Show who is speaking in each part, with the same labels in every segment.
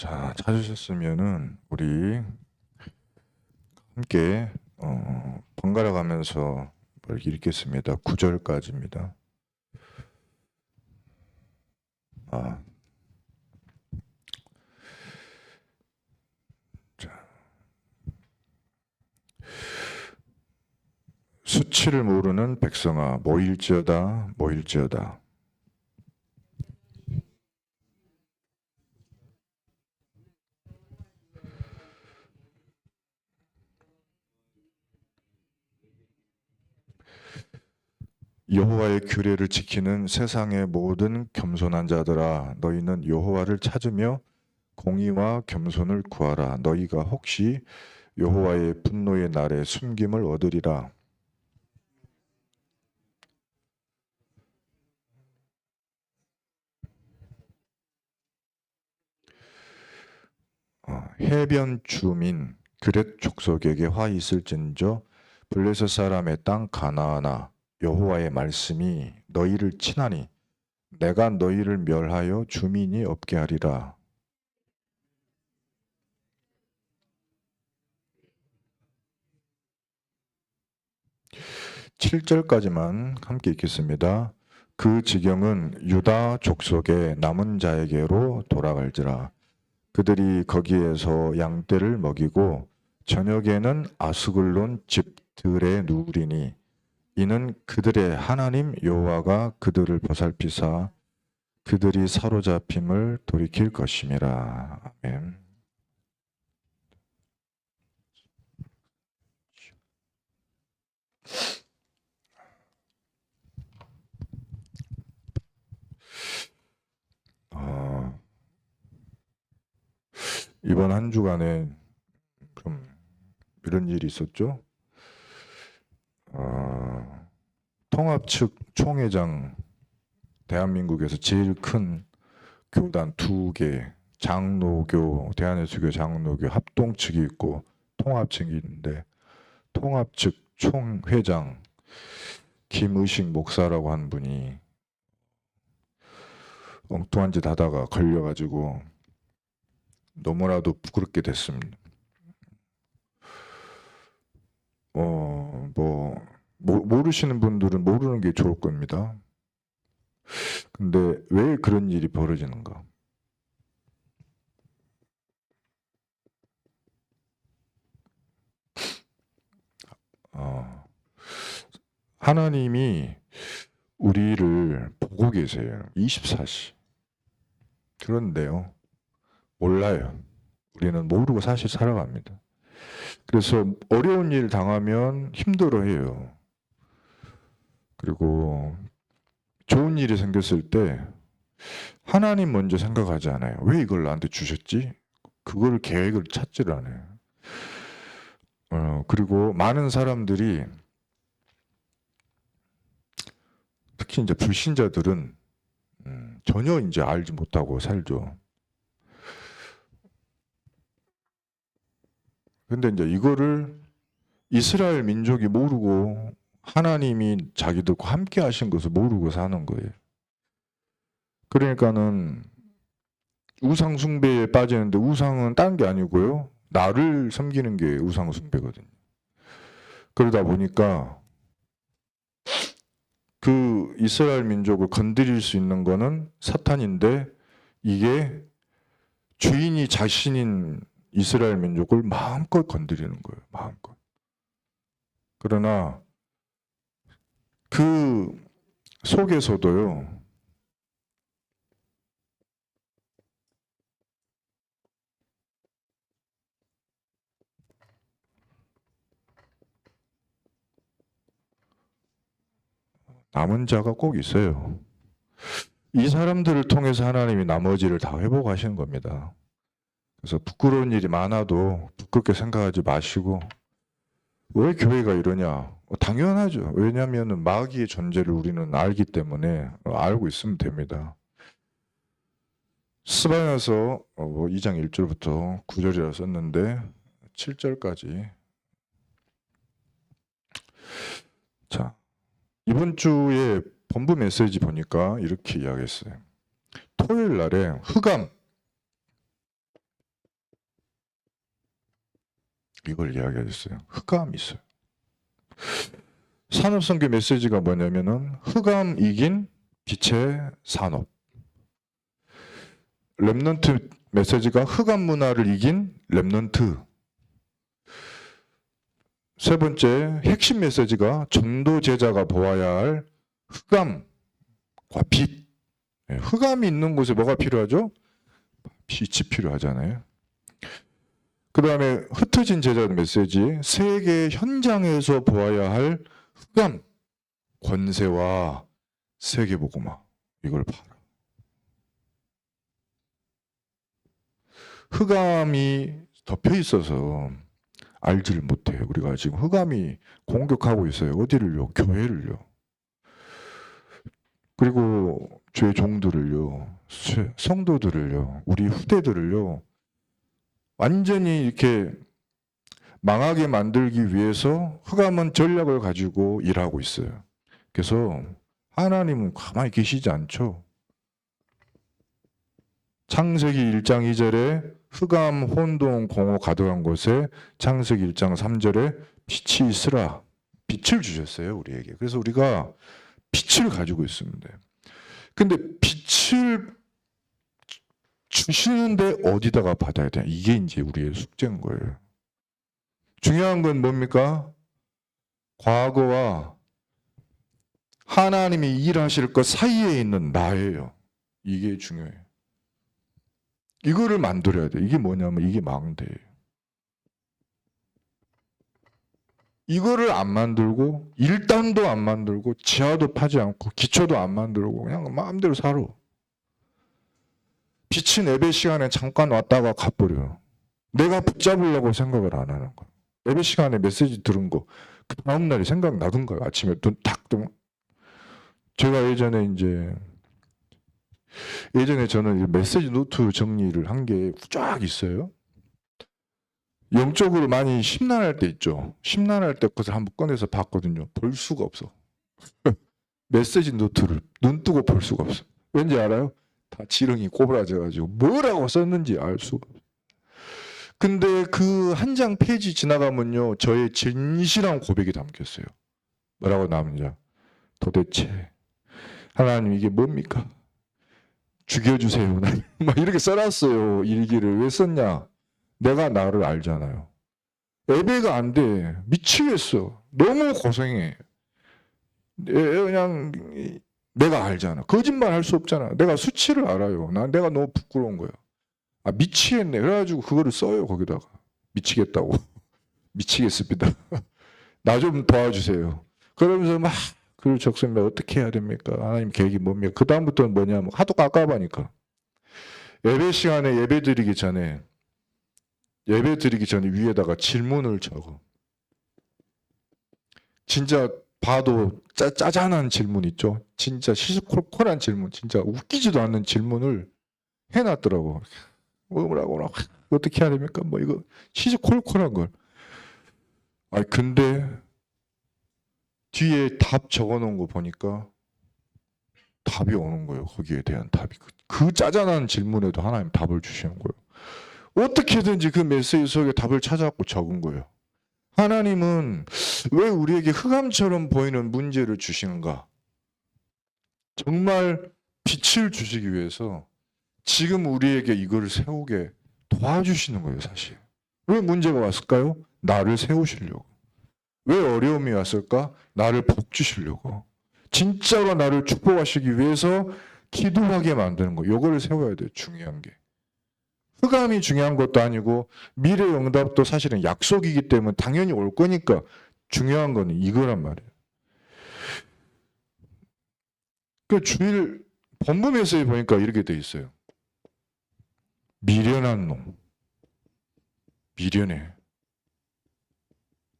Speaker 1: 자, 찾으셨으면은 우리 함께 번갈아 가면서 읽겠습니다. 9절까지입니다. 자, 수치를 모르는 백성아 모일지어다 모일지어다. 여호와의 규례를 지키는 세상의 모든 겸손한 자들아, 너희는 여호와를 찾으며 공의와 겸손을 구하라. 너희가 혹시 여호와의 분노의 날에 숨김을 얻으리라. 해변 주민 그렛 족속에게 화 있을진저 블레셋 사람의 땅 가나안아, 여호와의 말씀이 너희를 치나니 내가 너희를 멸하여 주민이 없게 하리라. 7절까지만 함께 읽겠습니다. 그 지경은 유다 족속의 남은 자에게로 돌아갈지라. 그들이 거기에서 양떼를 먹이고 저녁에는 아스글론 집들에 누우리니 이는 그들의 하나님 여호와가 그들을 보살피사 그들이 사로잡힘을 돌이킬 것임이라. 아멘. 이번 한 주간에 좀 이런 일이 있었죠. 통합 측 총회장, 대한민국에서 제일 큰 교단 2개, 장로교, 대한예수교 장로교 합동 측이 있고 통합 측이 있는데, 통합 측 총회장 김의식 목사라고 한 분이 엉뚱한 짓 하다가 걸려가지고 너무나도 부끄럽게 됐습니다. 모르시는 분들은 모르는 게 좋을 겁니다. 근데 왜 그런 일이 벌어지는가? 하나님이 우리를 보고 계세요. 24시. 그런데요, 몰라요. 우리는 모르고 사실 살아갑니다. 그래서 어려운 일 당하면 힘들어해요. 그리고 좋은 일이 생겼을 때 하나님 먼저 생각하지 않아요. 왜 이걸 나한테 주셨지? 그걸 계획을 찾지를 않아요. 그리고 많은 사람들이, 특히 이제 불신자들은 전혀 이제 알지 못하고 살죠. 근데 이제 이거를 이스라엘 민족이 모르고 하나님이 자기들과 함께 하신 것을 모르고 사는 거예요. 그러니까는 우상 숭배에 빠지는데, 우상은 딴 게 아니고요, 나를 섬기는 게 우상 숭배거든요. 그러다 보니까 그 이스라엘 민족을 건드릴 수 있는 거는 사탄인데, 이게 주인이 자신인 이스라엘 민족을 마음껏 건드리는 거예요. 마음껏. 그러나 그 속에서도요, 남은 자가 꼭 있어요. 이 사람들을 통해서 하나님이 나머지를 다 회복하시는 겁니다. 그래서 부끄러운 일이 많아도 부끄럽게 생각하지 마시고, 왜 교회가 이러냐? 당연하죠. 왜냐하면 마귀의 존재를 우리는 알기 때문에 알고 있으면 됩니다. 스바냐서 2장 1절부터 9절이라 썼는데 7절까지. 자, 이번 주에 본부 메시지 보니까 이렇게 이야기했어요. 토요일 날에 흑암, 이걸 이야기하셨어요. 흑암이 있어요. 산업선교 메시지가 뭐냐면은 흑암 이긴 빛의 산업. 렘넌트 메시지가 흑암 문화를 이긴 렘넌트. 세 번째 핵심 메시지가 전도 제자가 보아야 할 흑암과 빛. 흑암이 있는 곳에 뭐가 필요하죠? 빛이 필요하잖아요. 그 다음에 흩어진 제자 메시지, 세계 현장에서 보아야 할 흑암, 권세와 세계복음화. 이걸 봐라. 흑암이 덮여 있어서 알지를 못해요. 우리가 지금 흑암이 공격하고 있어요. 어디를요? 교회를요. 그리고 주의 종들을요. 성도들을요. 우리 후대들을요. 완전히 이렇게 망하게 만들기 위해서 흑암은 전략을 가지고 일하고 있어요. 그래서 하나님은 가만히 계시지 않죠. 창세기 1장 2절에 흑암, 혼돈, 공허 가득한 곳에 창세기 1장 3절에 빛이 있으라. 빛을 주셨어요, 우리에게. 그래서 우리가 빛을 가지고 있습니다. 근데 빛을 주시는데 어디다가 받아야 되냐. 이게 이제 우리의 숙제인 거예요. 중요한 건 뭡니까? 과거와 하나님이 일하실 것 사이에 있는 나예요. 이게 중요해요. 이거를 만들어야 돼. 이게 뭐냐면 이게 망대예요. 이거를 안 만들고 일단도 안 만들고 지하도 파지 않고 기초도 안 만들고 그냥 마음대로 살아. 빛은 예배 시간에 잠깐 왔다가 가버려요. 내가 붙잡으려고 생각을 안 하는 거야. 예배 시간에 메시지 들은 거 그 다음날이 생각나던가요. 아침에 눈 탁 뜨면. 제가 예전에 저는 메시지 노트 정리를 한 게 쫙 있어요. 영적으로 많이 심란할 때 있죠. 심란할 때 것을 한번 꺼내서 봤거든요. 볼 수가 없어. 메시지 노트를 눈 뜨고 볼 수가 없어. 왠지 알아요? 다 지렁이 꼬부라져가지고 뭐라고 썼는지 알 수가 없어. 근데 그 한 장 페이지 지나가면요. 저의 진실한 고백이 담겼어요. 뭐라고 나오느냐. 도대체 하나님 이게 뭡니까? 죽여주세요. 막 이렇게 써놨어요. 일기를. 왜 썼냐? 내가 나를 알잖아요. 예배가 안 돼. 미치겠어. 너무 고생해. 그냥 내가 알잖아. 거짓말 할 수 없잖아. 내가 수치를 알아요. 내가 너무 부끄러운 거야. 아, 미치겠네. 그래가지고 그거를 써요. 거기다가. 미치겠다고. 미치겠습니다. 나 좀 도와주세요. 그러면서 막 글을 적습니다. 어떻게 해야 됩니까? 하나님 계획이 뭡니까? 그 다음부터는 뭐냐면 하도 깝깝하니까. 예배 시간에 예배 드리기 전에 위에다가 질문을 적어. 진짜 봐도 짜잔한 질문 있죠. 진짜 시시콜콜한 질문, 진짜 웃기지도 않는 질문을 해놨더라고. 뭐라고 어떻게 해야 됩니까? 뭐 이거 시시콜콜한 걸. 아 근데 뒤에 답 적어놓은 거 보니까 답이 오는 거예요. 거기에 대한 답이. 그 짜잔한 질문에도 하나님 답을 주시는 거예요. 어떻게든지 그 메시지 속에 답을 찾아갖고 적은 거예요. 하나님은 왜 우리에게 흑암처럼 보이는 문제를 주시는가? 정말 빛을 주시기 위해서 지금 우리에게 이걸 세우게 도와주시는 거예요, 사실. 왜 문제가 왔을까요? 나를 세우시려고. 왜 어려움이 왔을까? 나를 복 주시려고. 진짜로 나를 축복하시기 위해서 기도하게 만드는 거. 요거를 세워야 돼요, 중요한 게. 흑암이 중요한 것도 아니고 미래 응답도 사실은 약속이기 때문에 당연히 올 거니까 중요한 건 이거란 말이에요. 그 주일 본문 메시지 보니까 이렇게 돼 있어요. 미련한 놈. 미련해.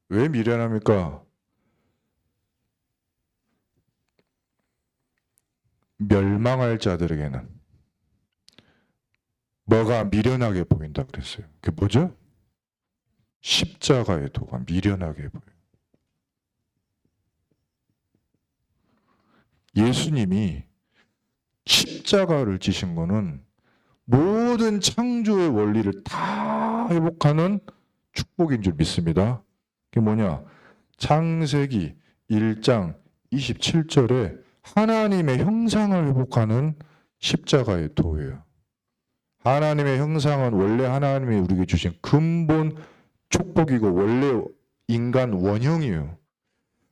Speaker 1: 왜 미련합니까? 멸망할 자들에게는 뭐가 미련하게 보인다 그랬어요. 그게 뭐죠? 십자가의 도가 미련하게 보여요. 예수님이 십자가를 지신 거는 모든 창조의 원리를 다 회복하는 축복인 줄 믿습니다. 그게 뭐냐? 창세기 1장 27절에 하나님의 형상을 회복하는 십자가의 도예요. 하나님의 형상은 원래 하나님이 우리에게 주신 근본 축복이고 원래 인간 원형이에요.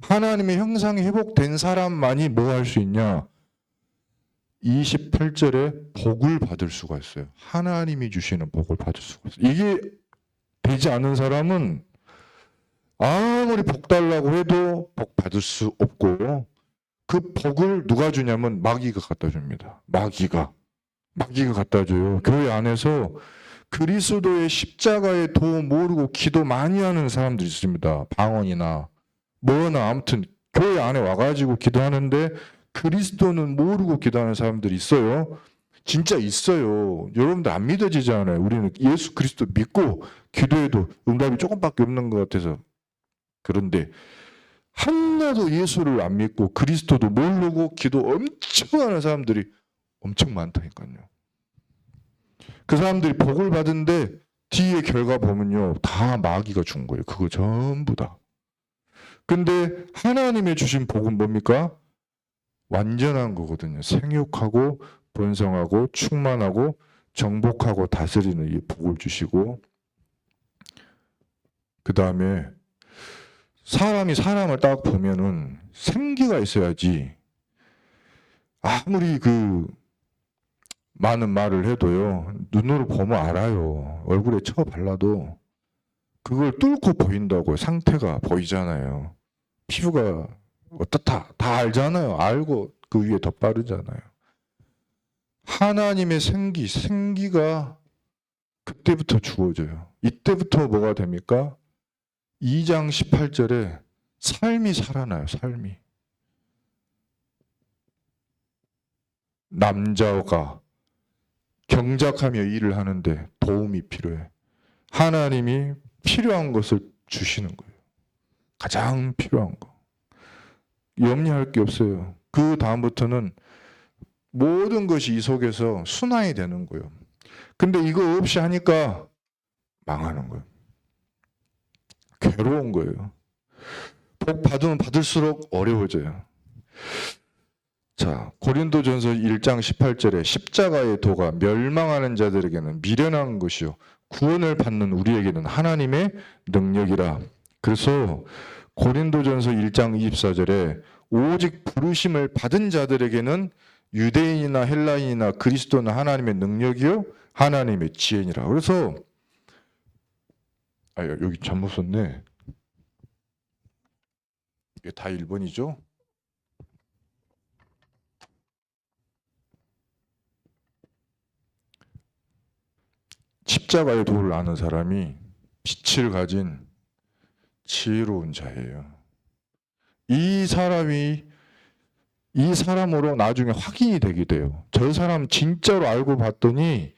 Speaker 1: 하나님의 형상이 회복된 사람만이 뭐 할 수 있냐? 28절에 복을 받을 수가 있어요. 하나님이 주시는 복을 받을 수가 있어요. 이게 되지 않은 사람은 아무리 복 달라고 해도 복 받을 수 없고, 그 복을 누가 주냐면 마귀가 갖다 줍니다. 마귀가 갖다 줘요. 교회 안에서 그리스도의 십자가의 도 모르고 기도 많이 하는 사람들이 있습니다. 방언이나 뭐나 아무튼 교회 안에 와가지고 기도하는데 그리스도는 모르고 기도하는 사람들이 있어요. 진짜 있어요. 여러분들 안 믿어지잖아요. 우리는 예수 그리스도 믿고 기도해도 응답이 조금밖에 없는 것 같아서. 그런데 하나도 예수를 안 믿고 그리스도도 모르고 기도 엄청 하는 사람들이 엄청 많다니까요. 그 사람들이 복을 받은데 뒤에 결과 보면요, 다 마귀가 준 거예요. 그거 전부 다. 근데 하나님의 주신 복은 뭡니까? 완전한 거거든요. 생육하고 번성하고 충만하고 정복하고 다스리는 이 복을 주시고, 그 다음에 사람이 사람을 딱 보면은 생기가 있어야지. 아무리 그 많은 말을 해도요, 눈으로 보면 알아요. 얼굴에 쳐 발라도 그걸 뚫고 보인다고요. 상태가 보이잖아요. 피부가 어떻다 다 알잖아요. 알고 그 위에 덧바르잖아요. 하나님의 생기가 그때부터 주어져요. 이때부터 뭐가 됩니까? 2장 18절에 삶이 살아나요. 삶이. 남자가 경작하며 일을 하는데 도움이 필요해. 하나님이 필요한 것을 주시는 거예요. 가장 필요한 거. 염려할 게 없어요. 그 다음부터는 모든 것이 이 속에서 순환이 되는 거예요. 근데 이거 없이 하니까 망하는 거예요. 괴로운 거예요. 복 받으면 받을수록 어려워져요. 자, 고린도전서 1장 18절에 십자가의 도가 멸망하는 자들에게는 미련한 것이요 구원을 받는 우리에게는 하나님의 능력이라. 그래서 고린도전서 1장 24절에 오직 부르심을 받은 자들에게는 유대인이나 헬라인이나 그리스도는 하나님의 능력이요 하나님의 지혜니라. 그래서 여기 잘못 썼네. 이게 다 1번이죠? 십자가의 도를 아는 사람이 빛을 가진 지혜로운 자예요. 이 사람으로 나중에 확인이 되게 돼요. 저 사람 진짜로 알고 봤더니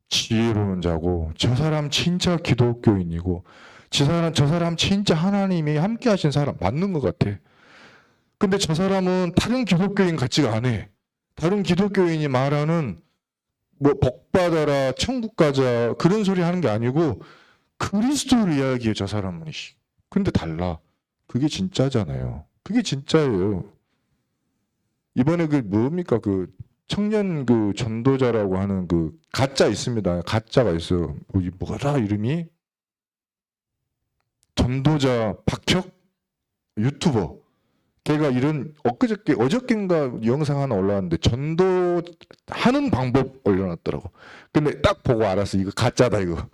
Speaker 1: 지혜로운 자고, 저 사람 진짜 기독교인이고, 저 사람 진짜 하나님이 함께 하신 사람 맞는 것 같아. 근데 저 사람은 다른 기독교인 같지가 않아. 다른 기독교인이 말하는 뭐 복받아라 천국 가자 그런 소리 하는 게 아니고 그리스도를 이야기해. 저 사람은. 근데 달라. 그게 진짜잖아요. 그게 진짜예요. 이번에 그 뭡니까 그 청년 그 전도자라고 하는 그 가짜 있습니다. 가짜가 있어요. 뭐라 이름이? 전도자 박혁 유튜버. 걔가 이런 어저께인가 영상 하나 올라왔는데 전도하는 방법 올려놨더라고. 근데 딱 보고 알았어. 이거 가짜다 이거.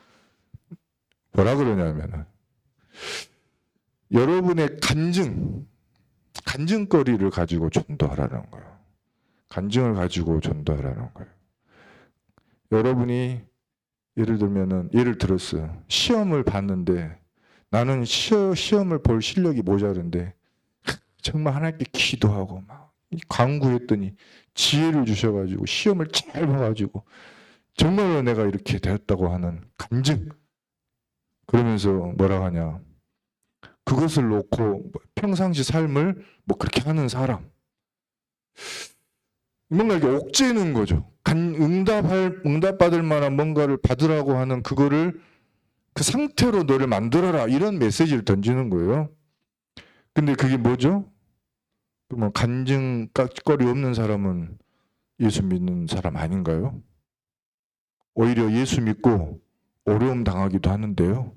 Speaker 1: 뭐라 그러냐면은 여러분의 간증거리를 가지고 전도하라는 거예요. 간증을 가지고 전도하라는 거예요. 여러분이 예를 들었어요. 시험을 봤는데 나는 시험을 볼 실력이 모자른데 정말 하나님께 기도하고 막 간구했더니 지혜를 주셔가지고 시험을 잘 봐가지고 정말로 내가 이렇게 되었다고 하는 간증. 그러면서 뭐라 하냐. 그것을 놓고 평상시 삶을 뭐 그렇게 하는 사람. 뭔가 이렇게 옥죄는 거죠. 응답받을 만한 뭔가를 받으라고 하는 그거를 그 상태로 너를 만들어라 이런 메시지를 던지는 거예요. 근데 그게 뭐죠? 그러면 간증거리 없는 사람은 예수 믿는 사람 아닌가요? 오히려 예수 믿고 어려움 당하기도 하는데요.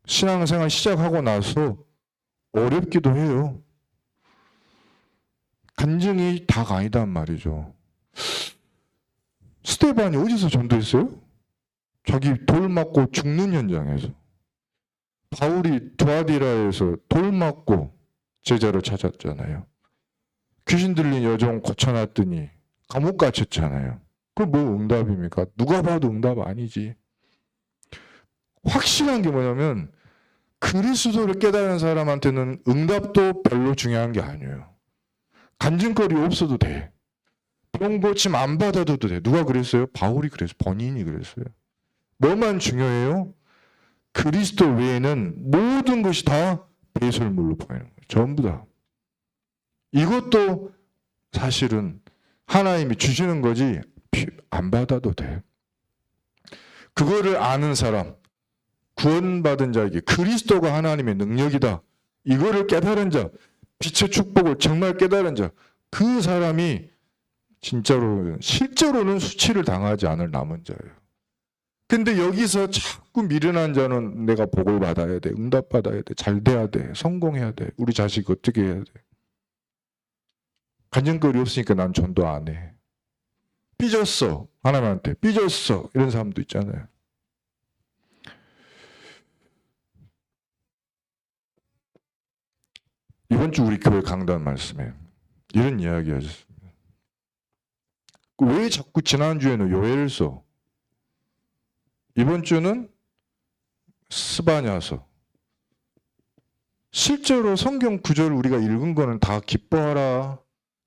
Speaker 1: 신앙생활 시작하고 나서 어렵기도 해요. 간증이 다가 아니단 말이죠. 스테반이 어디서 전도했어요? 자기 돌 맞고 죽는 현장에서. 바울이 두아디라에서 돌 맞고 제자를 찾았잖아요. 귀신 들린 여종 고쳐놨더니 감옥 갇혔잖아요. 그건 뭐 응답입니까? 누가 봐도 응답 아니지. 확실한 게 뭐냐면 그리스도를 깨달은 사람한테는 응답도 별로 중요한 게 아니에요. 간증거리 없어도 돼. 병 고침 안 받아도 돼. 누가 그랬어요? 바울이 그랬어요. 본인이 그랬어요. 뭐만 중요해요? 그리스도 외에는 모든 것이 다 배설물로 보이는 거예요. 전부 다. 이것도 사실은 하나님이 주시는 거지 안 받아도 돼. 그거를 아는 사람, 구원받은 자에게 그리스도가 하나님의 능력이다. 이거를 깨달은 자, 빛의 축복을 정말 깨달은 자, 그 사람이 실제로는 수치를 당하지 않을 남은 자예요. 근데 여기서 자꾸 미련한 자는 내가 복을 받아야 돼, 응답받아야 돼, 잘 돼야 돼, 성공해야 돼, 우리 자식 어떻게 해야 돼. 간증거리 없으니까 난 전도 안 해. 삐졌어. 하나님한테 삐졌어. 이런 사람도 있잖아요. 이번 주 우리 교회 강단 말씀에 이런 이야기 하셨습니다. 왜 자꾸 지난주에는 요엘서, 이번 주는 스바냐서. 실제로 성경 구절 우리가 읽은 거는 다 기뻐하라,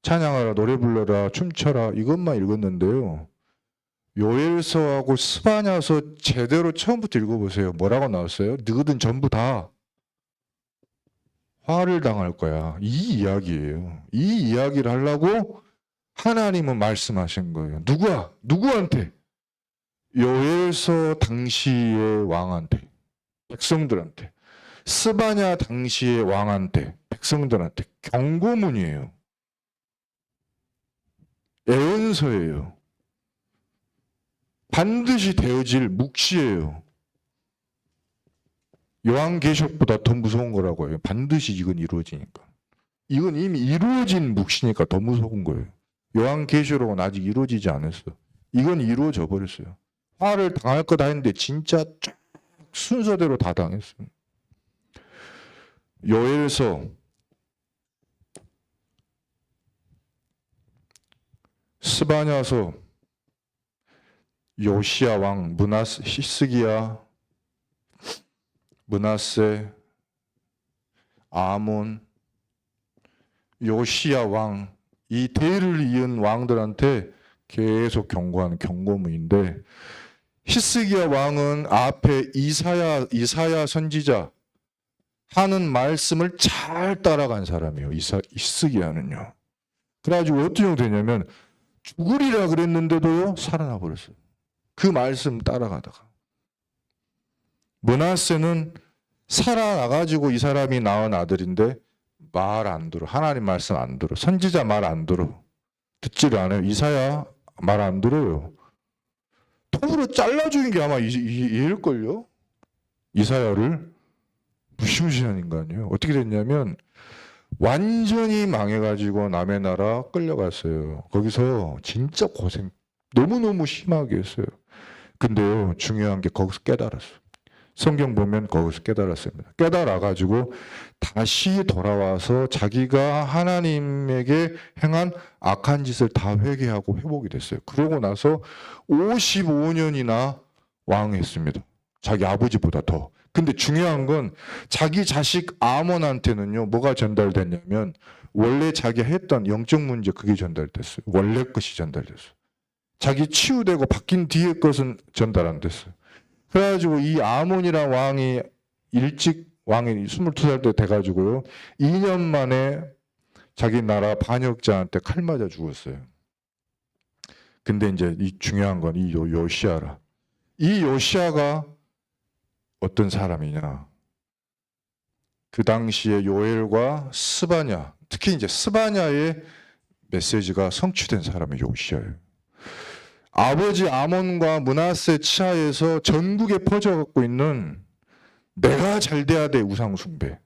Speaker 1: 찬양하라, 노래 불러라, 춤춰라 이것만 읽었는데요. 요엘서하고 스바냐서 제대로 처음부터 읽어보세요. 뭐라고 나왔어요? 너희들은 전부 다 화를 당할 거야. 이 이야기예요. 이 이야기를 하려고 하나님은 말씀하신 거예요. 누구한테? 요엘서 당시의 왕한테, 백성들한테. 스바냐 당시의 왕한테, 백성들한테. 경고문이에요. 애언서예요. 반드시 되어질 묵시예요. 요한계시록보다 더 무서운 거라고 해요. 반드시 이건 이루어지니까. 이건 이미 이루어진 묵시니까 더 무서운 거예요. 요한계시록은 아직 이루어지지 않았어. 이건 이루어져 버렸어요. 화를 당할 거다 했는데 진짜 쫙 순서대로 다 당했어요. 요엘서, 스바냐서, 요시야 왕, 히스기야, 므낫세, 아몬, 요시야 왕, 이 대를 이은 왕들한테 계속 경고하는 경고문인데, 히스기야 왕은 앞에 이사야 선지자 하는 말씀을 잘 따라간 사람이에요. 히스기야는요. 그래가지고 어떻게 되냐면 죽으리라 그랬는데도 살아나 버렸어요. 그 말씀 따라가다가. 므낫세는 살아나가지고 이 사람이 낳은 아들인데 말 안 들어. 하나님 말씀 안 들어. 선지자 말 안 들어. 듣지를 않아요. 이사야 말 안 들어요. 톱으로 잘라 죽인 게 아마 얘일걸요? 이사야를. 무시무시한 인간이에요. 어떻게 됐냐면 완전히 망해가지고 남의 나라 끌려갔어요. 거기서 진짜 고생 너무너무 심하게 했어요. 근데요, 중요한 게 거기서 깨달았어요. 성경 보면 거기서 깨달았습니다. 깨달아가지고 다시 돌아와서 자기가 하나님에게 행한 악한 짓을 다 회개하고 회복이 됐어요. 그러고 나서 55년이나 왕했습니다. 자기 아버지보다 더. 근데 중요한 건 자기 자식 아몬한테는요, 뭐가 전달됐냐면 원래 자기가 했던 영적 문제 그게 전달됐어요. 원래 것이 전달됐어요. 자기 치유되고 바뀐 뒤의 것은 전달 안 됐어요. 그래가지고 이 아몬이란 왕이 일찍 왕이 22살 때 돼가지고요, 2년 만에 자기 나라 반역자한테 칼 맞아 죽었어요. 근데 이제 이 중요한 건 이 요시야라. 이 요시아가 어떤 사람이냐? 그 당시에 요엘과 스바냐, 특히 이제 스바냐의 메시지가 성취된 사람이 요시아예요. 아버지 아몬과 므낫세 치하에서 전국에 퍼져갖고 있는 내가 잘 돼야 돼 우상 숭배,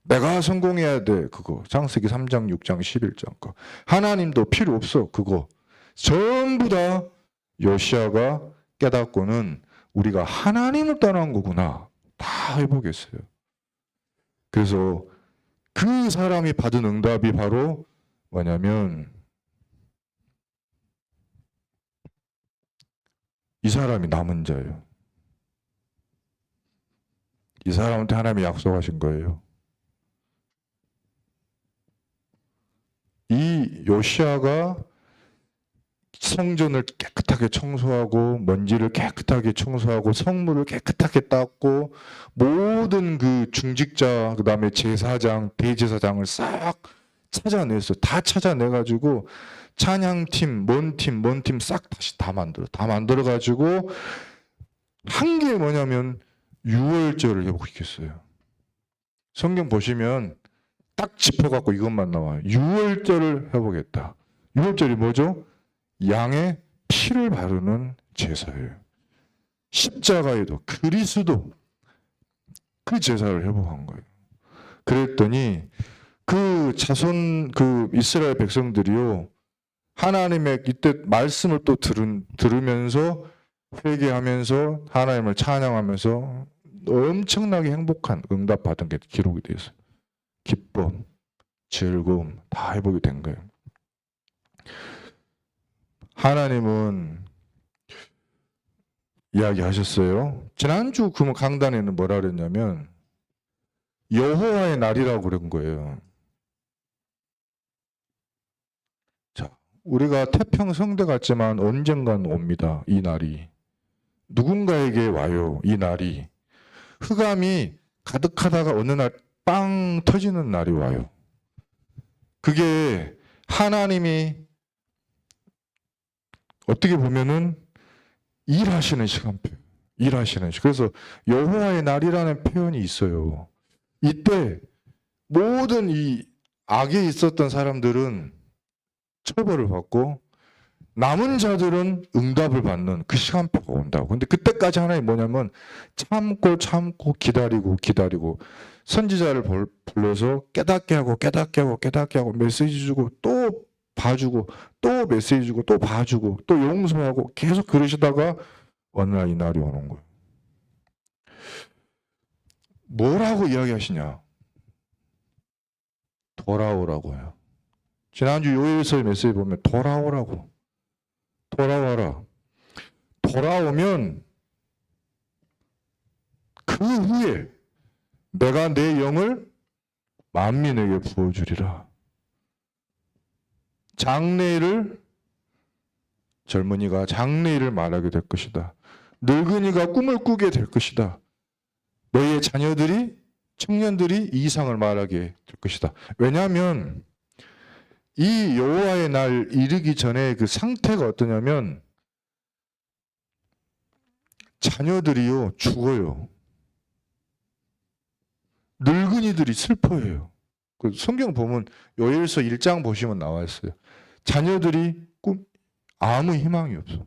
Speaker 1: 내가 성공해야 돼 그거, 창세기 3장 6장 11장 거, 하나님도 필요 없어 그거, 전부 다 요시아가 깨닫고는 우리가 하나님을 떠난 거구나 다 해보겠어요. 그래서 그 사람이 받은 응답이 바로 뭐냐면 이 사람이 남은 자예요. 이 사람한테 하나님이 약속하신 거예요. 이 요시아가 성전을 깨끗하게 청소하고 먼지를 깨끗하게 청소하고 성물을 깨끗하게 닦고 모든 그 중직자 그다음에 제사장 대제사장을 싹 찾아냈어. 다 찾아내가지고 찬양팀 뭔 팀 싹 다시 다 만들어 가지고 한 게 뭐냐면 유월절을 회복시켰어요. 성경 보시면 딱 짚어갖고 이것만 나와요. 유월절을 회복했다. 유월절이 뭐죠? 양의 피를 바르는 제사예요. 십자가에도 그리스도 그 제사를 회복한 거예요. 그랬더니 그 자손 그 이스라엘 백성들이요 하나님의 이때 말씀을 또 들으면서 회개하면서 하나님을 찬양하면서 엄청나게 행복한 응답받은 게 기록이 되어 있어요. 기쁨, 즐거움 다 회복이 된 거예요. 하나님은 이야기하셨어요. 지난주 그 강단에는 뭐라 그랬냐면 여호와의 날이라고 그런 거예요. 자, 우리가 태평성대 같지만 언젠간 옵니다. 이 날이. 누군가에게 와요. 이 날이. 흑암이 가득하다가 어느 날 빵 터지는 날이 와요. 그게 하나님이 어떻게 보면은 일하시는 시간표. 일하시는 시간. 그래서 여호와의 날이라는 표현이 있어요. 이때 모든 이 악에 있었던 사람들은 처벌을 받고 남은 자들은 응답을 받는 그 시간표가 온다고. 근데 그때까지 하나님이 뭐냐면 참고 기다리고 선지자를 불러서 깨닫게 하고 메시지 주고 또 봐주고 또 메시지 주고 또 봐주고 또 용서하고 계속 그러시다가 어느 날 이 날이 오는 거예요. 뭐라고 이야기하시냐? 돌아오라고요. 지난주 요일서의 메시지 보면 돌아오라고. 돌아와라. 돌아오면 그 후에 내가 내 영을 만민에게 부어주리라. 젊은이가 장래일을 말하게 될 것이다. 늙은이가 꿈을 꾸게 될 것이다. 너희의 자녀들이 청년들이 이 이상을 말하게 될 것이다. 왜냐하면 이 여호와의 날 이르기 전에 그 상태가 어떠냐면 자녀들이요 죽어요. 늙은이들이 슬퍼해요. 그 성경 보면 요엘서 1장 보시면 나와 있어요. 자녀들이 아무 희망이 없어.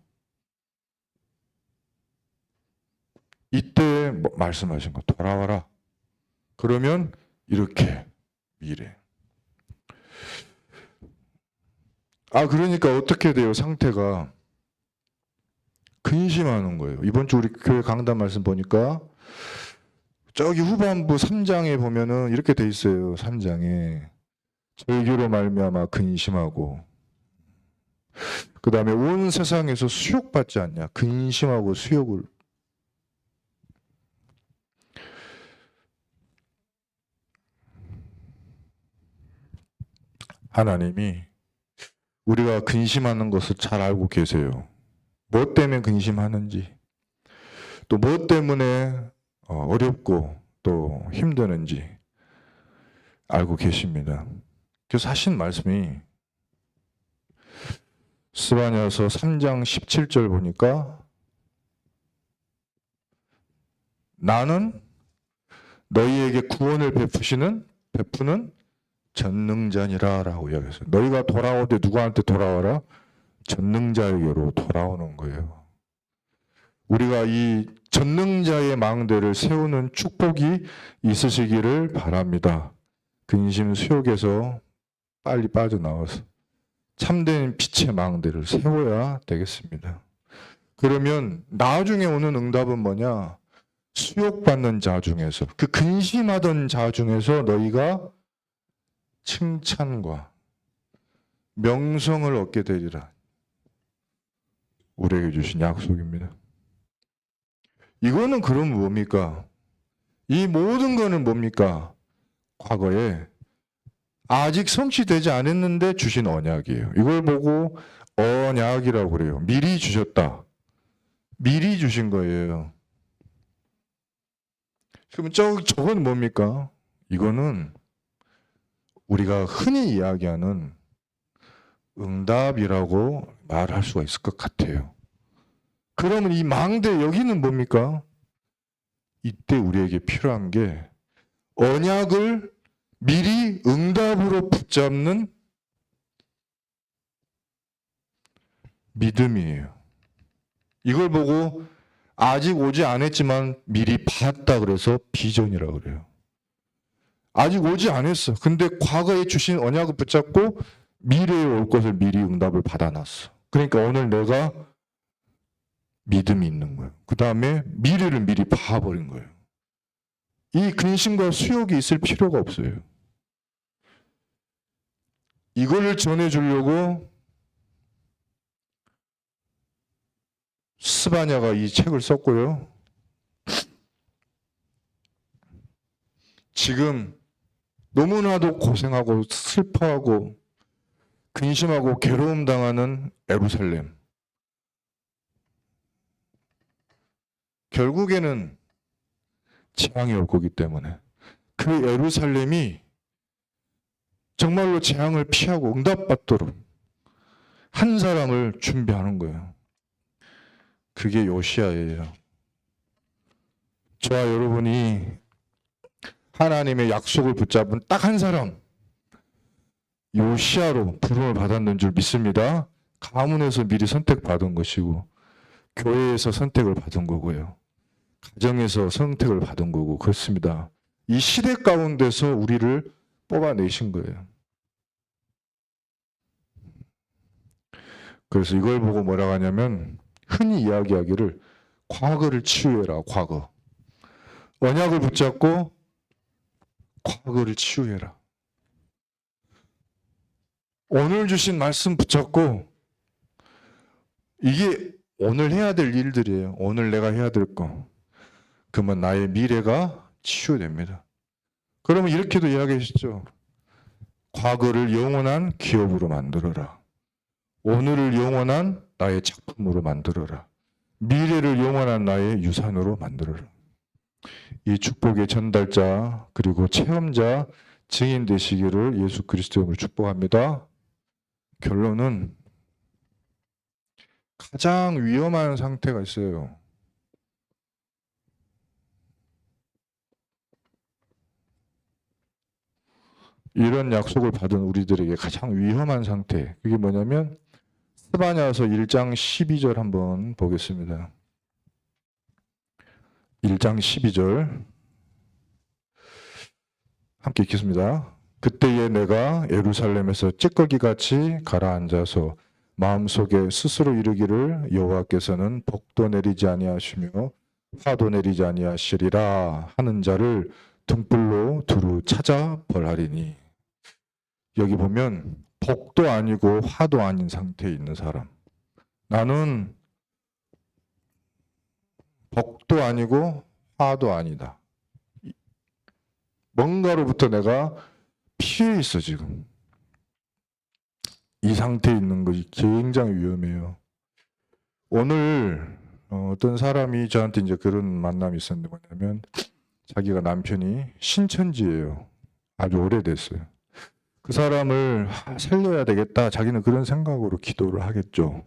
Speaker 1: 이때 말씀하신 거 돌아와라. 그러면 이렇게 미래. 그러니까 어떻게 돼요? 상태가 근심하는 거예요. 이번 주 우리 교회 강단 말씀 보니까 저기 후반부 3장에 보면은 이렇게 돼 있어요. 3장에 절규로 말미암아 근심하고 그 다음에 온 세상에서 수욕받지 않냐. 근심하고 수욕을. 하나님이 우리가 근심하는 것을 잘 알고 계세요. 뭐 때문에 근심하는지, 또 뭐 때문에 어렵고 또 힘드는지 알고 계십니다. 그래서 하신 말씀이 스바냐서 3장 17절 보니까 나는 너희에게 구원을 베푸는 전능자니라 라고 이야기했어요. 너희가 돌아오되 누구한테 돌아와라? 전능자에게로 돌아오는 거예요. 우리가 이 전능자의 망대를 세우는 축복이 있으시기를 바랍니다. 근심 수욕에서 빨리 빠져나와서 참된 빛의 망대를 세워야 되겠습니다. 그러면 나중에 오는 응답은 뭐냐? 수욕받는 자 중에서, 그 근심하던 자 중에서 너희가 칭찬과 명성을 얻게 되리라. 우리에게 주신 약속입니다. 이거는 그럼 뭡니까? 이 모든 거는 뭡니까? 과거에 아직 성취되지 않았는데 주신 언약이에요. 이걸 보고 언약이라고 그래요. 미리 주셨다. 미리 주신 거예요. 그럼 저건 뭡니까? 이거는 우리가 흔히 이야기하는 응답이라고 말할 수가 있을 것 같아요. 그러면 이 망대 여기는 뭡니까? 이때 우리에게 필요한 게 언약을 미리 응답으로 붙잡는 믿음이에요. 이걸 보고 아직 오지 않았지만 미리 봤다 그래서 비전이라고 그래요. 아직 오지 않았어. 근데 과거에 주신 언약을 붙잡고 미래에 올 것을 미리 응답을 받아놨어. 그러니까 오늘 내가 믿음이 있는 거예요. 그 다음에 미래를 미리 봐버린 거예요. 이 근심과 수욕이 있을 필요가 없어요. 이거를 전해주려고 스바냐가 이 책을 썼고요. 지금 너무나도 고생하고 슬퍼하고 근심하고 괴로움 당하는 예루살렘. 결국에는 재앙이 올 거기 때문에 그 예루살렘이 정말로 재앙을 피하고 응답받도록 한 사람을 준비하는 거예요. 그게 요시야예요. 저와 여러분이 하나님의 약속을 붙잡은 딱 한 사람, 요시야로 부름을 받았는 줄 믿습니다. 가문에서 미리 선택받은 것이고 교회에서 선택을 받은 거고요. 가정에서 선택을 받은 거고 그렇습니다. 이 시대 가운데서 우리를 뽑아내신 거예요. 그래서 이걸 보고 뭐라고 하냐면 흔히 이야기하기를 과거를 치유해라. 과거. 언약을 붙잡고 과거를 치유해라. 오늘 주신 말씀 붙잡고 이게 오늘 해야 될 일들이에요. 오늘 내가 해야 될 거. 그러면 나의 미래가 치유됩니다. 그러면 이렇게도 이야기하시죠. 과거를 영원한 기업으로 만들어라. 오늘을 영원한 나의 작품으로 만들어라. 미래를 영원한 나의 유산으로 만들어라. 이 축복의 전달자 그리고 체험자 증인 되시기를 예수 그리스도의 이름으로 축복합니다. 결론은 가장 위험한 상태가 있어요. 이런 약속을 받은 우리들에게 가장 위험한 상태. 그게 뭐냐면 스바냐서 1장 12절 한번 보겠습니다. 1장 12절 함께 읽겠습니다. 그때에 내가 예루살렘에서 찌꺼기같이 가라앉아서 마음속에 스스로 이르기를 여호와께서는 복도 내리지 아니하시며 화도 내리지 아니하시리라 하는 자를 등불로 두루 찾아 벌하리니. 여기 보면 복도 아니고 화도 아닌 상태에 있는 사람. 나는 복도 아니고 화도 아니다. 뭔가로부터 내가 피해 있어 지금. 이 상태에 있는 것이 굉장히 위험해요. 오늘 어떤 사람이 저한테 이제 그런 만남이 있었는데 뭐냐면 자기가 남편이 신천지예요. 아주 오래됐어요. 그 사람을 살려야 되겠다. 자기는 그런 생각으로 기도를 하겠죠.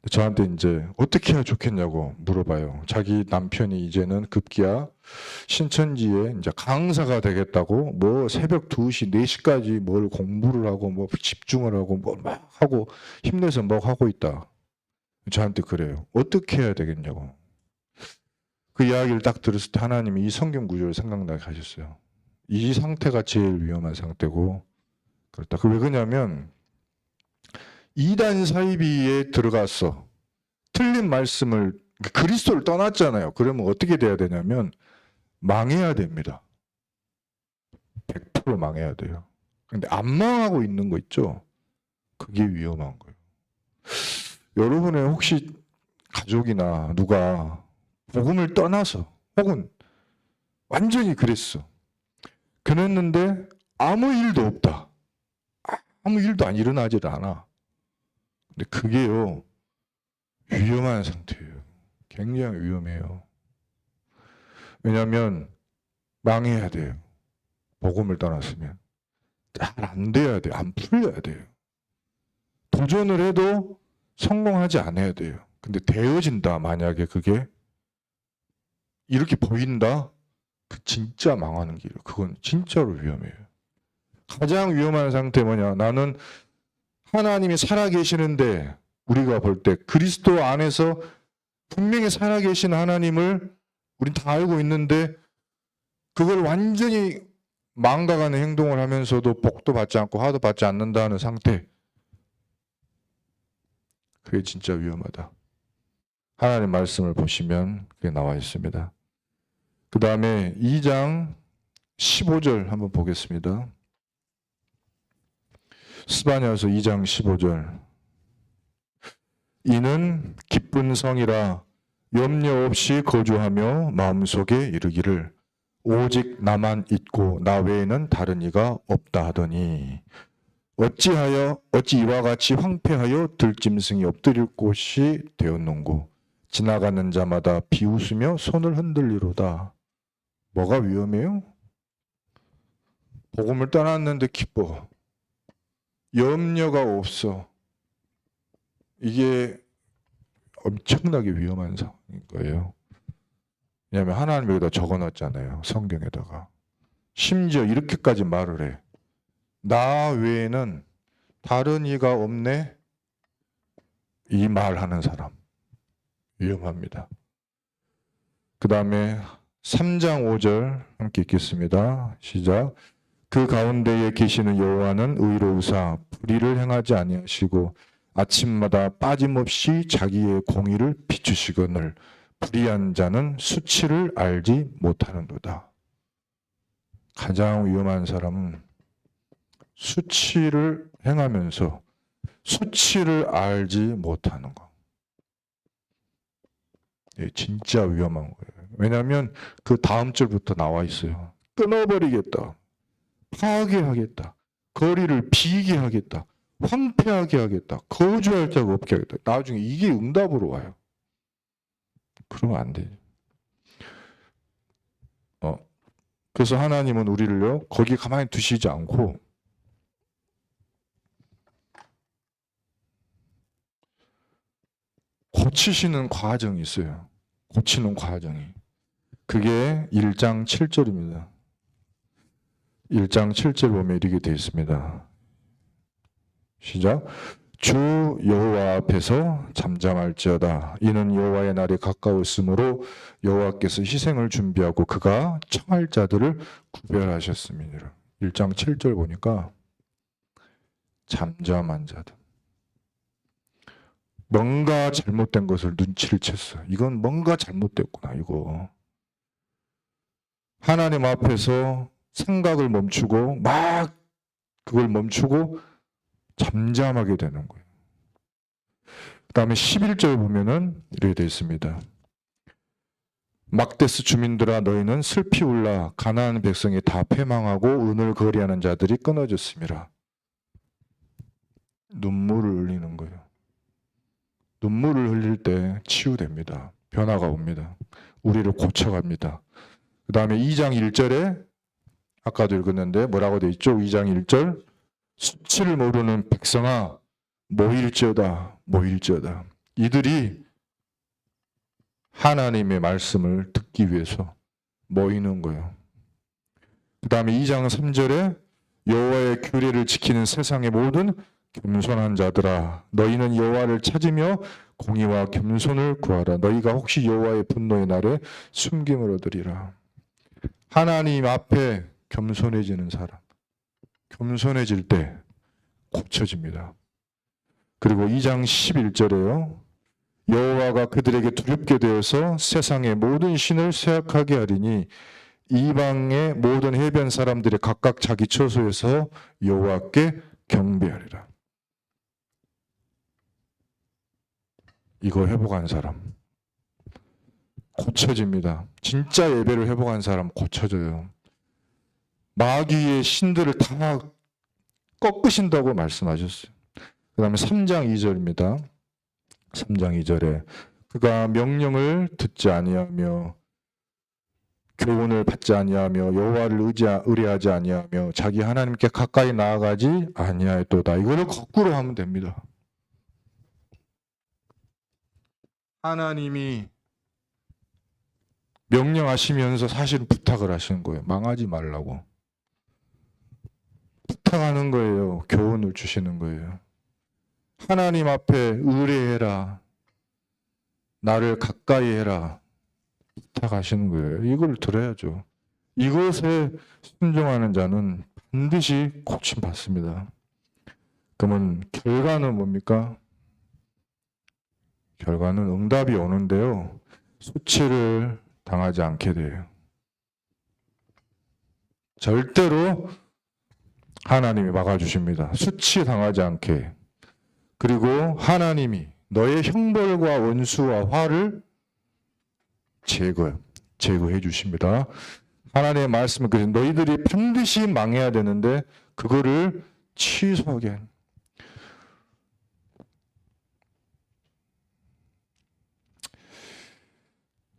Speaker 1: 저한테 이제 어떻게 해야 좋겠냐고 물어봐요. 자기 남편이 이제는 급기야 신천지에 이제 강사가 되겠다고 뭐 새벽 2시, 4시까지 뭘 공부를 하고 뭐 집중을 하고 뭐 막 하고 힘내서 뭐 하고 있다. 저한테 그래요. 어떻게 해야 되겠냐고. 그 이야기를 딱 들었을 때 하나님이 이 성경 구절을 생각나게 하셨어요. 이 상태가 제일 위험한 상태고 그렇다. 왜 그러냐면 이단 사이비에 들어갔어. 틀린 말씀을 그리스도를 떠났잖아요. 그러면 어떻게 돼야 되냐면 망해야 됩니다. 100% 망해야 돼요. 근데 안 망하고 있는 거 있죠? 그게 위험한 거예요. 여러분의 혹시 가족이나 누가 복음을 떠나서 혹은 완전히 그랬어. 그랬는데 아무 일도 없다. 아무 일도 안 일어나질 않아. 근데 그게요, 위험한 상태예요. 굉장히 위험해요. 왜냐하면 망해야 돼요. 복음을 떠났으면. 잘 안 돼야 돼요. 안 풀려야 돼요. 도전을 해도 성공하지 않아야 돼요. 근데 되어진다, 만약에 그게. 이렇게 보인다? 그 진짜 망하는 길이에요. 그건 진짜로 위험해요. 가장 위험한 상태 뭐냐? 나는 하나님이 살아계시는데 우리가 볼 때 그리스도 안에서 분명히 살아계신 하나님을 우린 다 알고 있는데 그걸 완전히 망가가는 행동을 하면서도 복도 받지 않고 화도 받지 않는다는 상태. 그게 진짜 위험하다. 하나님 말씀을 보시면 그게 나와 있습니다. 그 다음에 2장 15절 한번 보겠습니다. 스바냐서 2장 15절. 이는 기쁜 성이라 염려 없이 거주하며 마음속에 이르기를 오직 나만 있고 나 외에는 다른 이가 없다 하더니 어찌 이와 같이 황폐하여 들짐승이 엎드릴 곳이 되었는고 지나가는 자마다 비웃으며 손을 흔들리로다. 뭐가 위험해요? 복음을 떠났는데 기뻐. 염려가 없어. 이게 엄청나게 위험한 상황인 거예요. 왜냐하면 하나님 여기다 적어놨잖아요. 성경에다가. 심지어 이렇게까지 말을 해. 나 외에는 다른 이가 없네. 이 말하는 사람. 위험합니다. 그 다음에 3장 5절 함께 읽겠습니다. 시작. 그 가운데에 계시는 여호와는 의로우사 불의를 행하지 아니하시고 아침마다 빠짐없이 자기의 공의를 비추시거늘 불의한 자는 수치를 알지 못하는도다. 가장 위험한 사람은 수치를 행하면서 수치를 알지 못하는 거. 진짜 위험한 거예요. 왜냐하면 그 다음 절부터 나와 있어요. 끊어버리겠다. 파괴하겠다. 거리를 비게 하겠다. 황폐하게 하겠다. 거주할 자가 없게 하겠다. 나중에 이게 응답으로 와요. 그러면 안 돼요. 그래서 하나님은 우리를요, 거기 가만히 두시지 않고 고치시는 과정이 있어요. 고치는 과정이. 그게 1장 7절입니다. 1장 7절 보면 이렇게 되어 있습니다. 시작. 주 여호와 앞에서 잠잠할지어다. 이는 여호와의 날이 가까웠으므로 여호와께서 희생을 준비하고 그가 청할 자들을 구별하셨음이니라. 1장 7절 보니까 잠잠한 자들. 뭔가 잘못된 것을 눈치를 챘어. 이건 뭔가 잘못됐구나, 이거. 하나님 앞에서 생각을 멈추고 막 그걸 멈추고 잠잠하게 되는 거예요. 그 다음에 11절 보면은 이렇게 되어 있습니다. 막데스 주민들아 너희는 슬피 울라. 가나안 백성이 다 패망하고 은을 거래하는 자들이 끊어졌습니다. 눈물을 흘리는 거예요. 눈물을 흘릴 때 치유됩니다. 변화가 옵니다. 우리를 고쳐갑니다. 그 다음에 2장 1절에 아까도 읽었는데 뭐라고 되어 있죠? 2장 1절 수치를 모르는 백성아 모일지어다 모일지어다. 이들이 하나님의 말씀을 듣기 위해서 모이는 거예요. 그 다음에 2장 3절에 여호와의 규례를 지키는 세상의 모든 겸손한 자들아, 너희는 여호와를 찾으며 공의와 겸손을 구하라. 너희가 혹시 여호와의 분노의 날에 숨김을 얻으리라. 하나님 앞에 겸손해지는 사람, 겸손해질 때 고쳐집니다. 그리고 2장 11절에요. 여호와가 그들에게 두렵게 되어서 세상의 모든 신을 쇠약하게 하리니 이방의 모든 해변 사람들이 각각 자기 처소에서 여호와께 경배하리라. 이거 회복한 사람 고쳐집니다. 진짜 예배를 회복한 사람 고쳐져요. 마귀의 신들을 다 꺾으신다고 말씀하셨어요. 그 다음에 3장 2절입니다. 3장 2절에 그가 명령을 듣지 아니하며 교훈을 받지 아니하며 여호와를 의뢰하지 아니하며 자기 하나님께 가까이 나아가지 아니하였도다. 이거를 거꾸로 하면 됩니다. 하나님이 명령하시면서 사실은 부탁을 하시는 거예요. 망하지 말라고. 부탁하는 거예요. 교훈을 주시는 거예요. 하나님 앞에 의뢰해라. 나를 가까이 해라. 부탁하시는 거예요. 이걸 들어야죠. 이것에 순종하는 자는 반드시 고침 받습니다. 그러면 결과는 뭡니까? 결과는 응답이 오는데요. 수치를 당하지 않게 돼요. 절대로 하나님이 막아주십니다. 수치 당하지 않게. 그리고 하나님이 너의 형벌과 원수와 화를 제거해 주십니다. 하나님의 말씀은 그래서 너희들이 반드시 망해야 되는데 그거를 취소하게.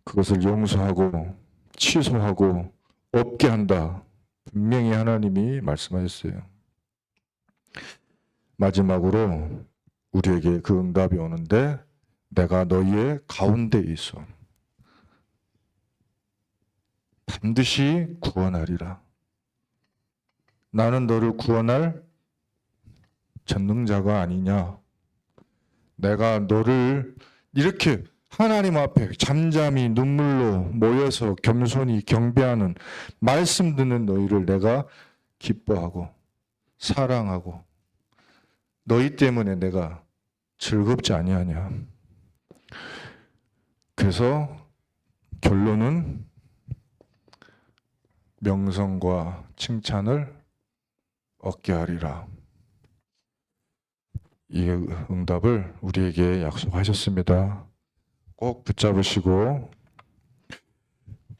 Speaker 1: 그것을 용서하고 취소하고 없게 한다. 분명히 하나님이 말씀하셨어요. 마지막으로 우리에게 그 응답이 오는데 내가 너희의 가운데 있어. 반드시 구원하리라. 나는 너를 구원할 전능자가 아니냐. 내가 너를 이렇게 하나님 앞에 잠잠히 눈물로 모여서 겸손히 경배하는 말씀 듣는 너희를 내가 기뻐하고 사랑하고 너희 때문에 내가 즐겁지 아니하냐. 그래서 결론은 명성과 칭찬을 얻게 하리라. 이 응답을 우리에게 약속하셨습니다. 꼭 붙잡으시고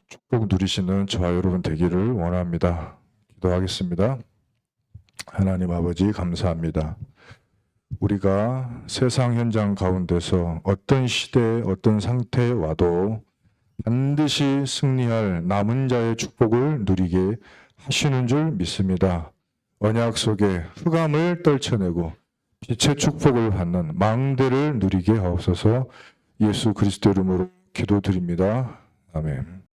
Speaker 1: 축복 누리시는 저와 여러분 되기를 원합니다. 기도하겠습니다. 하나님 아버지 감사합니다. 우리가 세상 현장 가운데서 어떤 시대, 어떤 상태에 와도 반드시 승리할 남은 자의 축복을 누리게 하시는 줄 믿습니다. 언약 속에 흑암을 떨쳐내고 빛의 축복을 받는 망대를 누리게 하옵소서. 예수 그리스도 이름으로 기도드립니다. 아멘.